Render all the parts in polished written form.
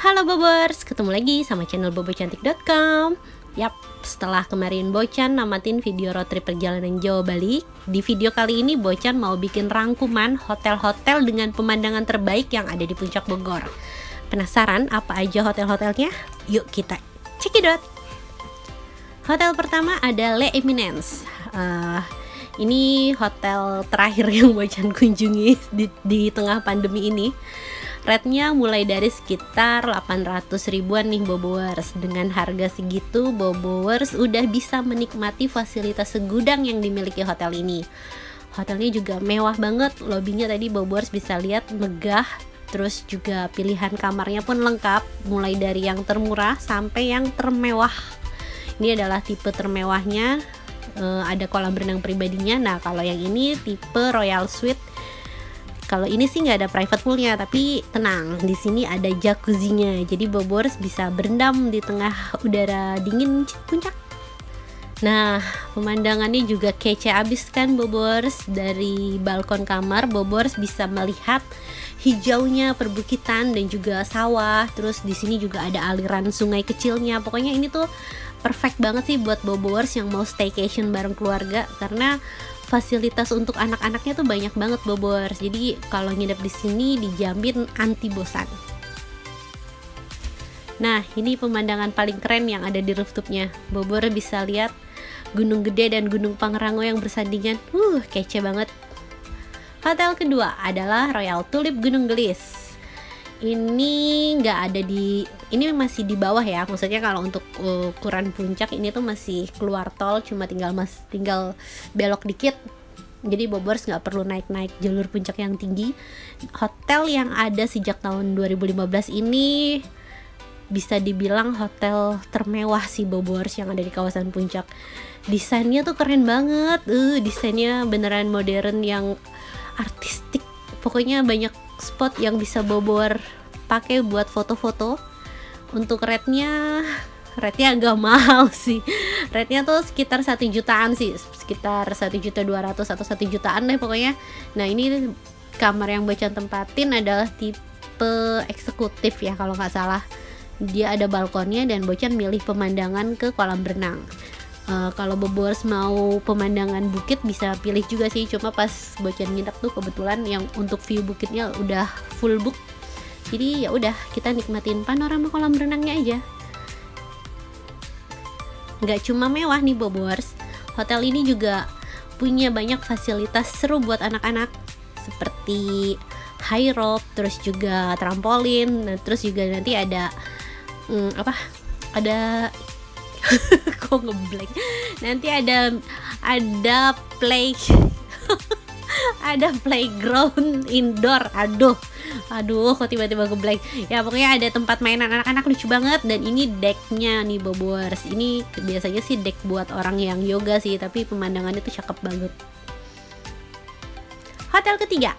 Halo Bobers, ketemu lagi sama channel bobocantik.com. Yap, setelah kemarin Bocan namatin video road trip perjalanan Jawa Bali, di video kali ini Bocan mau bikin rangkuman hotel-hotel dengan pemandangan terbaik yang ada di puncak Bogor. Penasaran apa aja hotel-hotelnya? Yuk kita cekidot. Hotel pertama ada Le Eminence. Ini hotel terakhir yang Bocan kunjungi di tengah pandemi ini. Rate-nya mulai dari sekitar 800 ribuan nih Bobowers. Dengan harga segitu Bobowers udah bisa menikmati fasilitas segudang yang dimiliki hotel ini. Hotelnya juga mewah banget, lobbynya tadi Bobowers bisa lihat megah. Terus juga pilihan kamarnya pun lengkap, mulai dari yang termurah sampai yang termewah. Ini adalah tipe termewahnya, ada kolam renang pribadinya. Nah kalau yang ini tipe Royal Suite. Kalau ini sih nggak ada private poolnya, tapi tenang, di sini ada jacuzzinya. Jadi Bobowers bisa berendam di tengah udara dingin puncak. Nah, pemandangannya juga kece abis kan Bobowers. Dari balkon kamar, Bobowers bisa melihat hijaunya perbukitan dan juga sawah. Terus di sini juga ada aliran sungai kecilnya. Pokoknya ini tuh perfect banget sih buat Bobowers yang mau staycation bareng keluarga, karena fasilitas untuk anak-anaknya tuh banyak banget Bobowers. Jadi kalau nginep di sini dijamin anti bosan. Nah, ini pemandangan paling keren yang ada di rooftopnya. Bobowers bisa lihat Gunung Gede dan Gunung Pangrango yang bersandingan. Kece banget. Hotel kedua adalah Royal Tulip Gunung Gelis. Ini nggak ada ini masih di bawah ya, maksudnya kalau untuk ukuran puncak ini tuh masih keluar tol, cuma tinggal belok dikit. Jadi Bobowers nggak perlu naik jalur puncak yang tinggi. Hotel yang ada sejak tahun 2015 ini bisa dibilang hotel termewah sih Bobowers yang ada di kawasan puncak. Desainnya tuh keren banget, desainnya beneran modern yang artistik. Pokoknya banyak spot yang bisa Bobowers pakai buat foto-foto. Untuk rate-nya agak mahal sih. Rate-nya tuh sekitar 1 jutaan sih, sekitar 1.200.000 atau 1 jutaan deh pokoknya. Nah, ini kamar yang Bocan tempatin adalah tipe eksekutif ya kalau nggak salah. Dia ada balkonnya dan Bocan milih pemandangan ke kolam renang. Kalau Bobowers mau pemandangan bukit bisa pilih juga sih, cuma pas Bocan nginep tuh kebetulan yang untuk view bukitnya udah full book. Jadi ya udah, kita nikmatin panorama kolam renangnya aja. Nggak cuma mewah nih Bobowers, hotel ini juga punya banyak fasilitas seru buat anak-anak, seperti high rope, terus juga trampolin. Nah, terus juga nanti ada ada kok ngeblank. Nanti ada ada playground indoor. Aduh, kok tiba-tiba ngeblank. Ya pokoknya ada tempat mainan anak-anak lucu banget. Dan ini decknya nih Bobowers. Ini biasanya sih deck buat orang yang yoga sih, tapi pemandangannya tuh cakep banget. Hotel ketiga,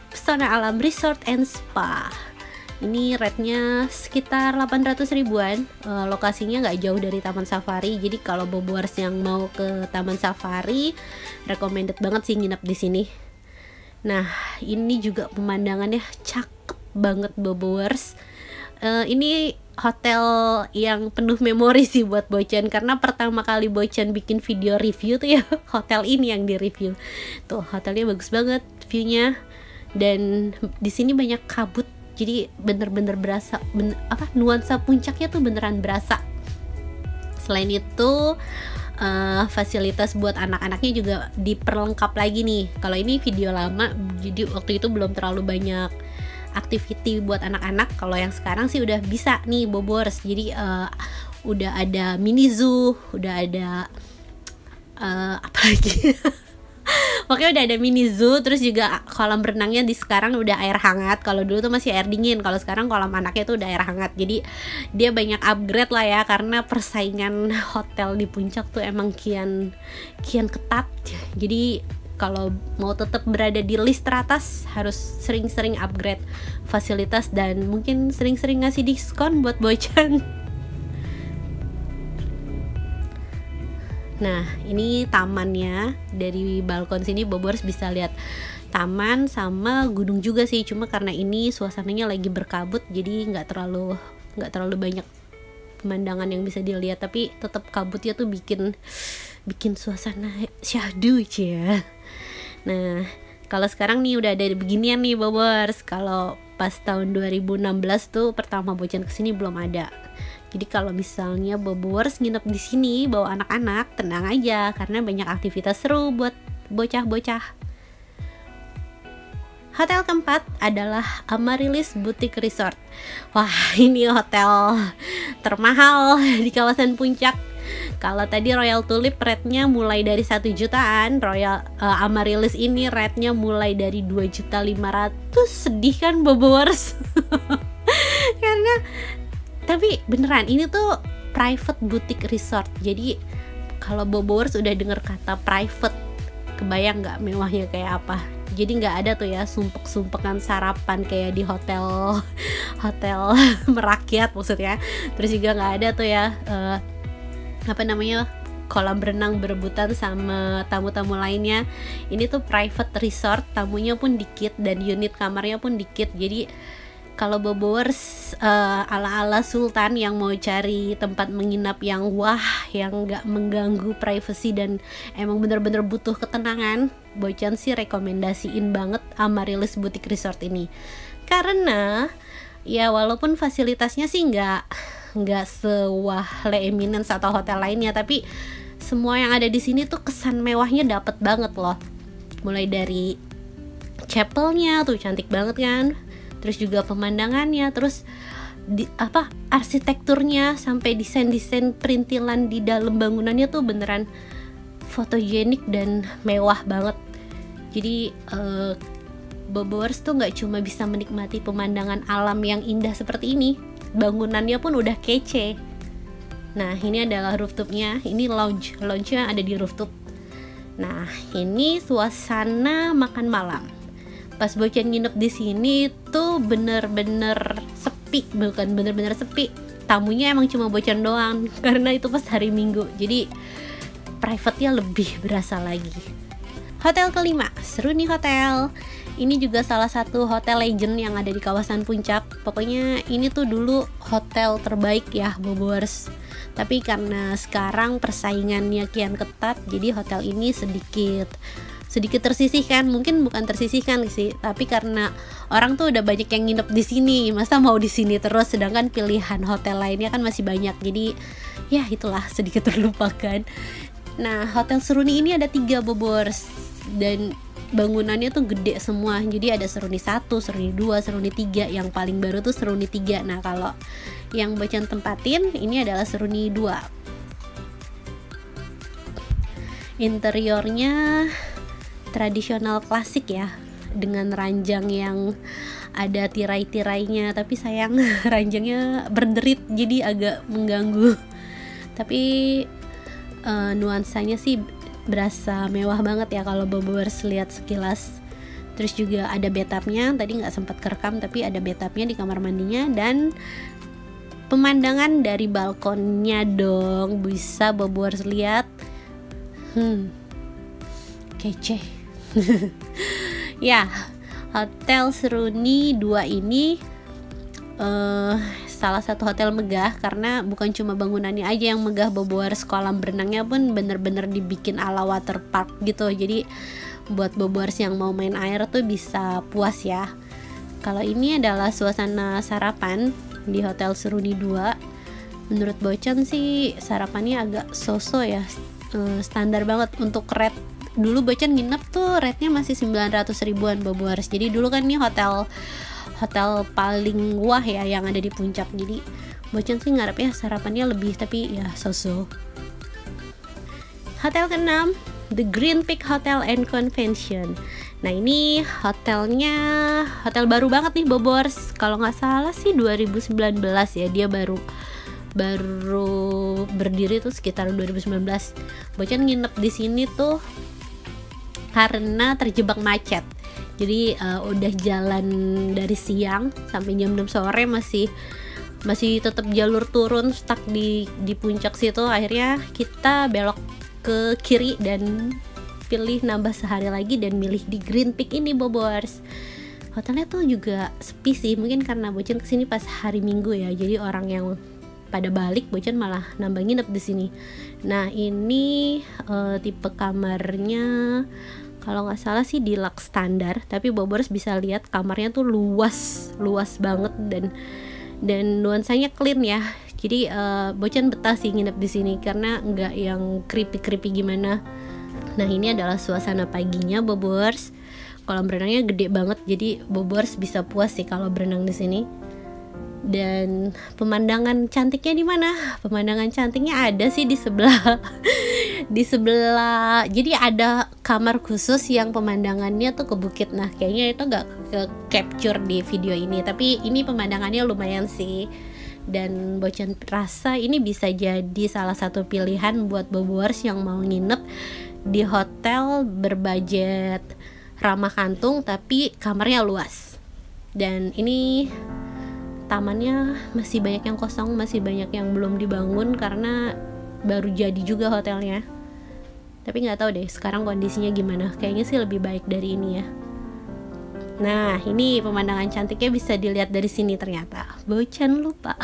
Pesona Alam Resort and Spa. Ini rate-nya sekitar 800 ribuan. Lokasinya nggak jauh dari Taman Safari. Jadi kalau Bobowers yang mau ke Taman Safari, recommended banget sih nginep di sini. Nah, ini juga pemandangannya cakep banget Bobowers. Ini hotel yang penuh memori sih buat Bocan, karena pertama kali Bocan bikin video review tuh ya hotel ini yang di review. Tuh, hotelnya bagus banget view-nya, dan di sini banyak kabut. Jadi bener-bener berasa nuansa puncaknya tuh beneran berasa. Selain itu fasilitas buat anak-anaknya juga diperlengkap lagi nih. Kalau ini video lama, jadi waktu itu belum terlalu banyak activity buat anak-anak. Kalau yang sekarang sih udah bisa nih Bobowers. Jadi udah ada mini zoo, udah ada apa lagi? Pokoknya udah ada mini zoo, terus juga kolam renangnya di sekarang udah air hangat. Kalau dulu tuh masih air dingin, kalau sekarang kolam anaknya tuh udah air hangat. Jadi dia banyak upgrade lah ya, karena persaingan hotel di puncak tuh emang kian ketat. Jadi kalau mau tetap berada di list teratas harus sering-sering upgrade fasilitas dan mungkin sering-sering ngasih diskon buat Bocan. Nah, ini tamannya. Dari balkon sini Bobowers bisa lihat taman sama gunung juga sih. Cuma karena ini suasananya lagi berkabut, jadi nggak terlalu nggak terlalu banyak pemandangan yang bisa dilihat, tapi tetap kabutnya tuh bikin suasana syahdu ya. Nah, kalau sekarang nih udah ada beginian nih Bobers. Kalau pas tahun 2016 tuh pertama Bocan kesini belum ada. Jadi kalau misalnya Bobers nginep di sini bawa anak-anak, tenang aja karena banyak aktivitas seru buat bocah-bocah. Hotel keempat adalah Amaryllis Boutique Resort. Wah, ini hotel termahal di kawasan Puncak. Kalau tadi Royal Tulip rate-nya mulai dari 1 jutaan, Amaryllis ini rate-nya mulai dari 2.500.000. Sedih kan Bobers? Karena tapi beneran ini tuh private boutique resort. Jadi kalau Bobers udah denger kata private, kebayang nggak mewahnya kayak apa? Jadi nggak ada tuh ya sumpek-sumpekan sarapan kayak di hotel merakyat maksudnya. Terus juga nggak ada tuh ya kolam renang berebutan sama tamu-tamu lainnya. Ini tuh private resort, tamunya pun dikit dan unit kamarnya pun dikit. Jadi kalau Bobers ala-ala Sultan yang mau cari tempat menginap yang yang nggak mengganggu privacy dan emang bener-bener butuh ketenangan, Bocan sih rekomendasiin banget Amaryllis Boutique Resort ini. Karena ya walaupun fasilitasnya sih nggak sewah Le Eminence atau hotel lainnya, tapi semua yang ada di sini tuh kesan mewahnya dapet banget loh. Mulai dari chapelnya tuh cantik banget kan, terus juga pemandangannya, terus arsitekturnya sampai desain perintilan di dalam bangunannya tuh beneran fotogenik dan mewah banget. Jadi Bobers tuh nggak cuma bisa menikmati pemandangan alam yang indah seperti ini, bangunannya pun udah kece. Nah, ini adalah rooftopnya, ini lounge-nya ada di rooftop. Nah, ini suasana makan malam. Pas Bocan nginep di sini tuh bener-bener sepi, bukan bener-bener sepi. Tamunya emang cuma Bocan doang karena itu pas hari Minggu. Jadi private-nya lebih berasa lagi. Hotel kelima, seru nih hotel. Ini juga salah satu hotel legend yang ada di kawasan Puncak. Pokoknya ini tuh dulu hotel terbaik ya Bobers. Tapi karena sekarang persaingannya kian ketat, jadi hotel ini sedikit tersisihkan. Mungkin bukan tersisihkan sih, tapi karena orang tuh udah banyak yang nginep di sini, masa mau di sini terus, sedangkan pilihan hotel lainnya kan masih banyak. Jadi ya itulah sedikit terlupakan. Nah, Hotel Seruni ini ada 3 Bobors dan bangunannya tuh gede semua. Jadi ada Seruni 1, Seruni 2, Seruni 3. Yang paling baru tuh Seruni 3. Nah, kalau yang Bocan tempatin ini adalah Seruni 2. Interiornya tradisional klasik ya, dengan ranjang yang ada tirai-tirainya, tapi sayang ranjangnya berderit jadi agak mengganggu. Tapi nuansanya sih berasa mewah banget ya kalau Bobers lihat sekilas. Terus juga ada bathtubnya, tadi nggak sempat kerekam tapi ada bathtubnya di kamar mandinya, dan pemandangan dari balkonnya dong bisa Bobers lihat. Kece. Ya, Hotel Seruni 2 ini salah satu hotel megah karena bukan cuma bangunannya aja yang megah, Bobers kolam berenangnya pun bener-bener dibikin ala water park gitu. Jadi buat Bobers yang mau main air tuh bisa puas ya. Kalau ini adalah suasana sarapan di Hotel Seruni 2. Menurut Bocan sih sarapannya agak so-so ya, standar banget untuk rate. Dulu Bocan nginep tuh rate-nya masih 900 ribuan Bobers. Jadi dulu kan ini hotel paling wah ya yang ada di Puncak. Jadi Bocan sih ngarepnya sarapannya lebih, tapi ya so-so. Hotel ke-6, The Green Peak Hotel and Convention. Nah, ini hotelnya hotel baru banget nih Bobors. Kalau nggak salah sih 2019 ya, dia baru berdiri tuh sekitar 2019. Bocan nginep di sini tuh karena terjebak macet. Jadi udah jalan dari siang sampai jam 6 sore masih tetap jalur turun, stuck di puncak situ. Akhirnya kita belok ke kiri dan pilih nambah sehari lagi dan milih di Green Peak ini Bobors. Hotelnya tuh juga sepi sih, mungkin karena Bocan kesini pas hari Minggu ya, jadi orang yang pada balik, Bocan malah nambah nginep di sini. Nah ini tipe kamarnya kalau nggak salah sih deluxe standar, tapi Bobors bisa lihat kamarnya tuh luas banget dan nuansanya clean ya. Jadi Bocan betah sih nginep di sini karena nggak yang creepy gimana. Nah ini adalah suasana paginya Bobors. Kolam renangnya gede banget, jadi Bobors bisa puas sih kalau berenang di sini. Dan pemandangan cantiknya di mana? Pemandangan cantiknya ada sih di sebelah di sebelah. Jadi ada kamar khusus yang pemandangannya tuh ke bukit. Nah kayaknya itu nggak ke capture di video ini, tapi ini pemandangannya lumayan sih. Dan Bocan rasa ini bisa jadi salah satu pilihan buat Bobors yang mau nginep di hotel berbudget ramah kantung tapi kamarnya luas. Dan ini tamannya masih banyak yang kosong, masih banyak yang belum dibangun karena baru jadi juga hotelnya. Tapi nggak tahu deh sekarang kondisinya gimana. Kayaknya sih lebih baik dari ini ya. Nah ini pemandangan cantiknya bisa dilihat dari sini ternyata. Bocan lupa.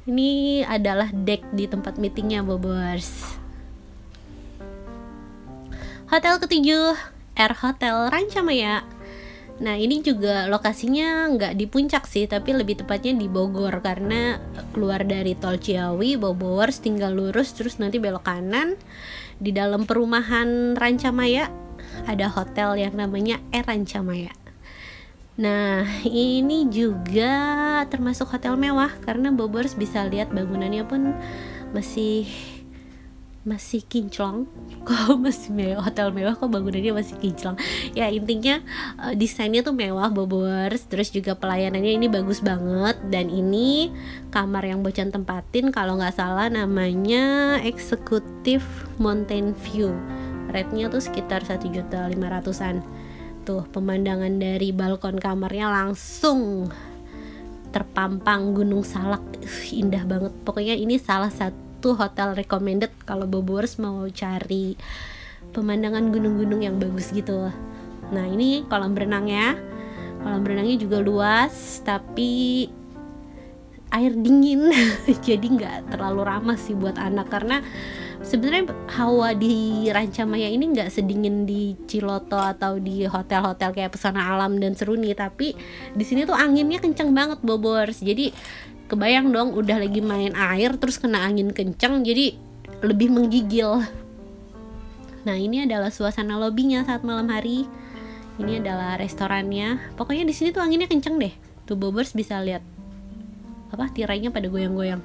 Ini adalah deck di tempat meetingnya Bobors. Hotel ketujuh, Air Hotel Rancamaya. Nah ini juga lokasinya nggak di puncak sih, tapi lebih tepatnya di Bogor, karena keluar dari tol Ciawi, Bobors tinggal lurus terus nanti belok kanan. Di dalam perumahan Rancamaya ada hotel yang namanya Air Rancamaya. Nah ini juga termasuk hotel mewah karena Bobors bisa lihat bangunannya pun masih kinclong. Kok masih mewah, hotel mewah kok bangunannya masih kinclong. Ya intinya desainnya tuh mewah Bobors. Terus juga pelayanannya ini bagus banget. Dan ini kamar yang Bocan tempatin kalau nggak salah namanya Executive Mountain View. Rate-nya tuh sekitar 1.500.000-an. Tuh pemandangan dari balkon kamarnya langsung terpampang Gunung Salak. Indah banget. Pokoknya ini salah satu hotel recommended kalau Bobors mau cari pemandangan gunung-gunung yang bagus gitu. Nah ini kolam renangnya juga luas tapi air dingin jadi nggak terlalu ramah sih buat anak, karena sebenarnya hawa di Rancamaya ini nggak sedingin di Ciloto atau di hotel-hotel kayak Pesona Alam dan Seruni, tapi di sini tuh anginnya kenceng banget Bobors. Jadi kebayang dong udah lagi main air terus kena angin kenceng, jadi lebih menggigil. Nah ini adalah suasana lobbynya saat malam hari. Ini adalah restorannya. Pokoknya di sini tuh anginnya kenceng deh. Tuh Bobors bisa lihat tirainya pada goyang-goyang.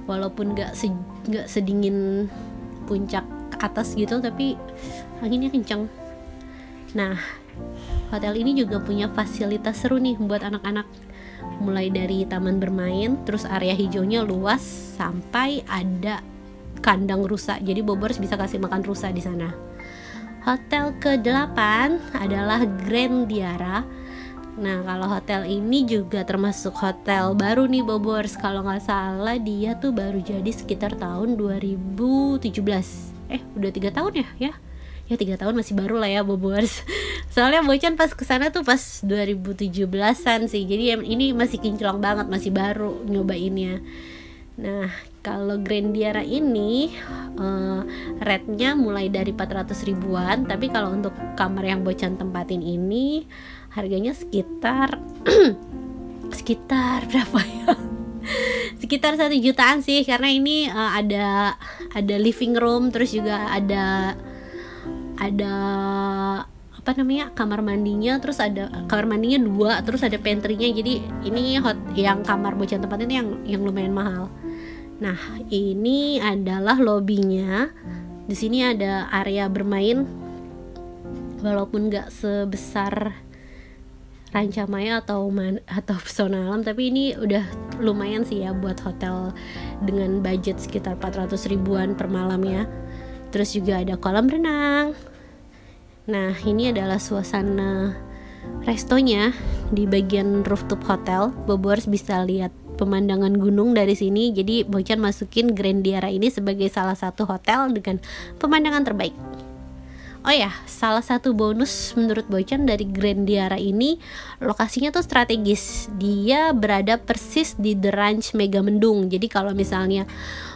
Walaupun nggak sedingin puncak atas gitu, tapi anginnya kenceng. Nah hotel ini juga punya fasilitas seru nih buat anak-anak, mulai dari taman bermain, terus area hijaunya luas sampai ada kandang rusa. Jadi Bobors bisa kasih makan rusa di sana. Hotel ke-8 adalah Grand Diara. Nah kalau hotel ini juga termasuk hotel baru nih Bobors. Kalau nggak salah dia tuh baru jadi sekitar tahun 2017. Udah 3 tahun ya? Ya 3 tahun masih baru lah ya Bobors. Soalnya Bocan pas kesana tuh pas 2017an sih. Jadi ini masih kinclong banget, masih baru nyobainnya. Nah kalau Grand Diara ini rate-nya mulai dari 400 ribuan. Tapi kalau untuk kamar yang Bocan tempatin ini harganya sekitar berapa ya? Sekitar 1 jutaan sih, karena ini ada living room, terus juga ada kamar mandinya, terus ada kamar mandinya 2, terus ada pantry-nya. Jadi ini yang kamar Bocan tempatin ini yang lumayan mahal. Nah ini adalah lobbynya. Di sini ada area bermain, walaupun nggak sebesar Rancamaya atau Pesona Alam, tapi ini udah lumayan sih ya buat hotel dengan budget sekitar 400 ribuan per malamnya. Terus juga ada kolam renang. Nah ini adalah suasana restonya di bagian rooftop hotel. Bobors bisa lihat pemandangan gunung dari sini. Jadi Bocan masukin Grand Diara ini sebagai salah satu hotel dengan pemandangan terbaik. Oh ya, salah satu bonus menurut Bocan dari Grandiara ini, lokasinya tuh strategis. Dia berada persis di The Ranch Megamendung. Jadi kalau misalnya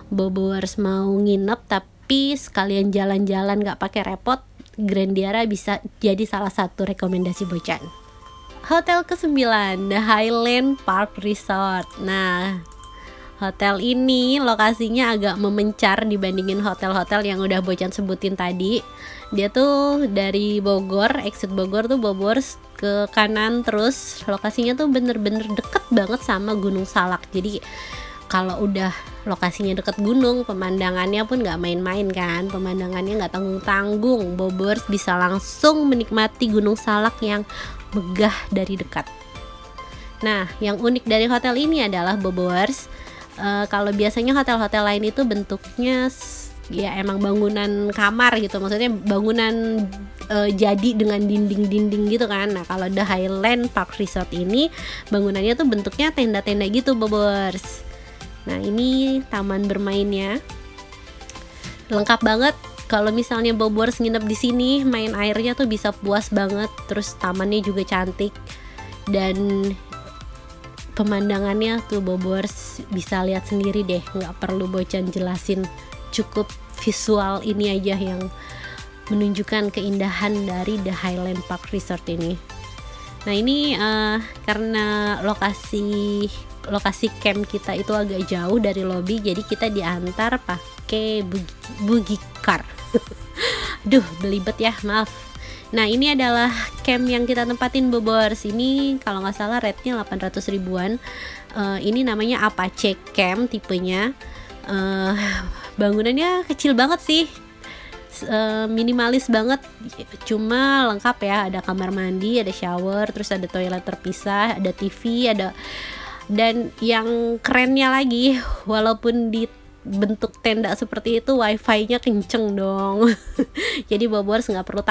Bobowers mau nginep tapi sekalian jalan-jalan gak pakai repot, Grandiara bisa jadi salah satu rekomendasi Bocan. Hotel ke-9, The Highland Park Resort. Nah, hotel ini lokasinya agak memencar dibandingin hotel-hotel yang udah Bocan sebutin tadi. Dia tuh dari Bogor, exit Bogor tuh Bobowers ke kanan, terus lokasinya tuh bener-bener deket banget sama Gunung Salak. Jadi kalau udah lokasinya deket gunung, pemandangannya pun gak main-main kan. Pemandangannya gak tanggung-tanggung. Bobowers bisa langsung menikmati Gunung Salak yang megah dari dekat. Nah, yang unik dari hotel ini adalah Bobowers, kalau biasanya hotel-hotel lain itu bentuknya ya emang bangunan kamar gitu, maksudnya bangunan jadi dengan dinding-dinding gitu kan. Nah, kalau The Highland Park Resort ini bangunannya tuh bentuknya tenda-tenda gitu Bobowers. Nah, ini taman bermainnya lengkap banget. Kalau misalnya Bobowers nginep di sini, main airnya tuh bisa puas banget. Terus tamannya juga cantik dan pemandangannya tuh Bobowers bisa lihat sendiri deh, nggak perlu Bocan jelasin, cukup visual ini aja yang menunjukkan keindahan dari The Highland Park Resort ini. Nah, ini karena lokasi camp kita itu agak jauh dari lobby, jadi kita diantar pakai buggy car. Aduh, belibet ya, maaf. Nah, ini adalah camp yang kita tempatin Bobowers. Ini kalau nggak salah rate-nya 800 ribuan. Ini namanya Apache Camp tipenya. Bangunannya kecil banget sih, minimalis banget. Cuma lengkap ya, ada kamar mandi, ada shower, terus ada toilet terpisah, ada TV, dan yang kerennya lagi, walaupun di bentuk tenda seperti itu, wifi-nya kenceng dong. Jadi Bobowers nggak perlu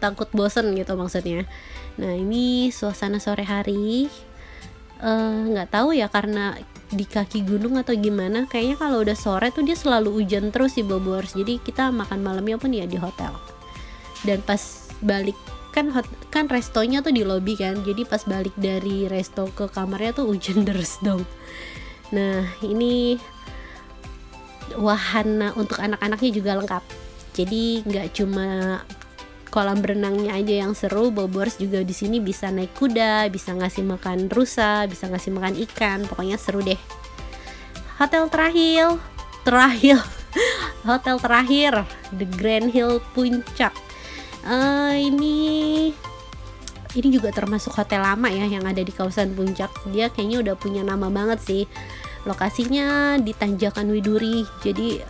takut bosen gitu maksudnya. Nah, ini suasana sore hari, nggak tahu ya karena di kaki gunung atau gimana, kayaknya kalau udah sore tuh dia selalu hujan terus di Bobowers. Jadi kita makan malamnya pun ya di hotel. Dan pas balik kan restonya tuh di lobby kan, jadi pas balik dari resto ke kamarnya tuh hujan deras dong. Nah, ini wahana untuk anak-anaknya juga lengkap. Jadi nggak cuma kolam berenangnya aja yang seru, Bobowers juga di sini bisa naik kuda, bisa ngasih makan rusa, bisa ngasih makan ikan, pokoknya seru deh. Hotel terakhir hotel terakhir, The Grand Hill Puncak. Ini juga termasuk hotel lama ya yang ada di kawasan Puncak. Dia kayaknya udah punya nama banget sih. Lokasinya di Tanjakan Widuri, jadi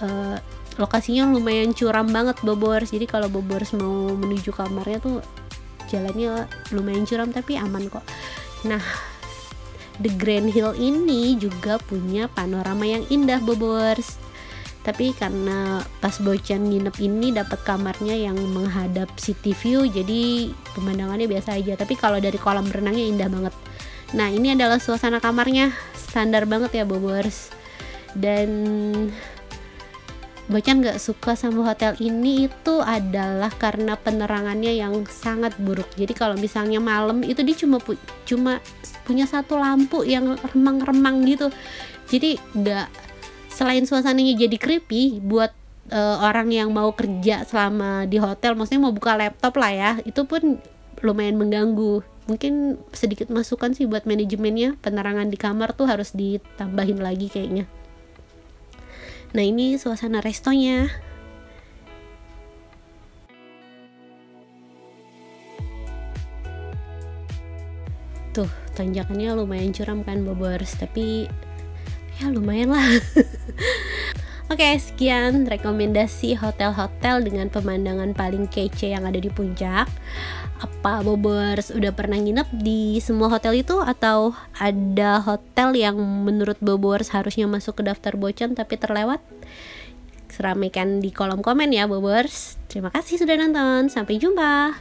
lokasinya lumayan curam banget Bobowers. Jadi kalau Bobowers mau menuju kamarnya tuh jalannya lumayan curam tapi aman kok. Nah, The Grand Hill ini juga punya panorama yang indah Bobowers. Tapi karena pas Bocan nginep ini dapat kamarnya yang menghadap city view, jadi pemandangannya biasa aja. Tapi kalau dari kolam renangnya indah banget. Nah, ini adalah suasana kamarnya, standar banget ya Bobowers. Dan Bocan gak suka sama hotel ini itu adalah karena penerangannya yang sangat buruk. Jadi kalau misalnya malam itu dia cuma punya satu lampu yang remang-remang gitu. Jadi selain suasananya jadi creepy buat orang yang mau kerja selama di hotel, maksudnya mau buka laptop lah ya, itu pun lumayan mengganggu. Mungkin sedikit masukan sih buat manajemennya, penerangan di kamar tuh harus ditambahin lagi kayaknya. Nah, ini suasana restonya. Tuh, tanjakannya lumayan curam kan Bobowers, tapi ya lumayan lah. Oke, sekian rekomendasi hotel-hotel dengan pemandangan paling kece yang ada di Puncak. Apa Bobowers udah pernah nginep di semua hotel itu, atau ada hotel yang menurut Bobowers harusnya masuk ke daftar Bocan tapi terlewat? Ramaikan di kolom komen ya Bobowers. Terima kasih sudah nonton, sampai jumpa.